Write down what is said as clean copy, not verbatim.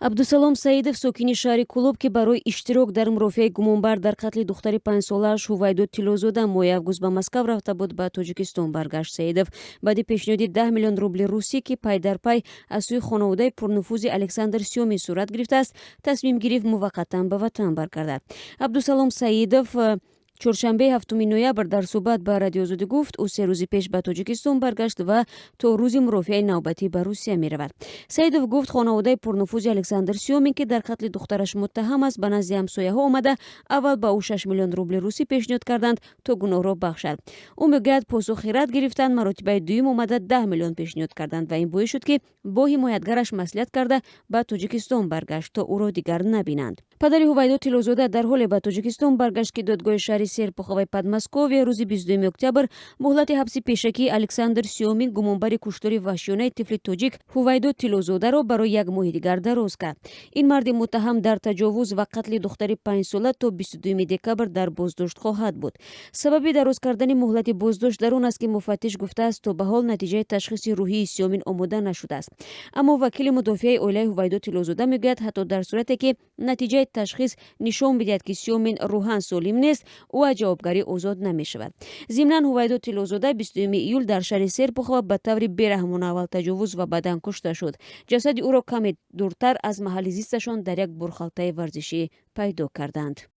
абдусалом саидов сокини шаҳри кӯлоб ки барои иштирок дар мурофиаи гумонбар дар қатли духтари 5-солааш Ҳувайдо Тиллозода моҳи август ба Москав рафта буд, ба Тоҷикистон баргашт. Саидов баъди пешниҳоди 10 миллион рубли русӣ ки пай дар пай аз сӯи хонаводаи пурнуфузи Александр Сёмин сурат гирифтааст, тасмим гирифт муваққатан ба ватан баргардад. Абдусалом Саидов чоршанбеи 7 ноябр дар суҳбат ба Радиои Озодӣ гуфт, ӯ 3 рӯзи пеш ба Тоҷикистон баргашт ва то рӯзи мурофиаи навбатӣ ба Русия меравад. Саидов гуфт, хонаводаи пурнуфузи Александр Сёмин ки дар қатли духтараш муттаҳам аст, ба назди ҳамсояҳо омада аввал ба ӯ 6 миллион рубли русӣ пешниҳод карданд то гуноҳро бахшад. Ӯ мегӯяд посухи рад гирифтанд, маротибаи дуюм омада 10 миллион пешниҳод карданд ва ин боис шуд ки бо ҳимоятгараш маслиҳат карда ба Тоҷикистон баргашт то ӯро дигар набинанд. Падари Ҳувайдо Тиллозода дар ҳоле ба Тоҷикистон баргашт ки додгоҳи шаҳри Серпуховаи Подмосковия рӯзи 22 октябр муҳлати ҳабси пешакии Александр Сёмин, гумонбари куштори ваҳшиёнаи тифли тоҷик Ҳувайдо Тиллозодаро барои як моҳи дигар дароз кард. Ин марди муттаҳам дар таҷовуз ва қатли духтари 5-сола то 22 декабр дар боздошт хоҳад буд. Сабаби дароз кардани муҳлати боздошт дар он аст ки муфаттиш гуфтааст, то ба ҳол натиҷаи ташхиси рӯҳии Сёмин омода нашудааст. Аммо вакили мудофиаи оилаи Ҳувайдо Тиллозода мегӯяд, ҳатто дар сурате ки натиҷаи ташхис нишон бидиҳад ки Сёмин рӯҳан солим нест, ӯ аз ҷавобгарӣ озод намешавад. Зимнан Ҳувайдо Тиллозода 22 июл дар шаҳри Серпухова ба таври бераҳмона аввал таҷовуз ва баъдан кушта шуд. ҷасади ӯро каме дуртар аз маҳалли зисташон дар як бурхалтаи варзишӣ пайдо карданд.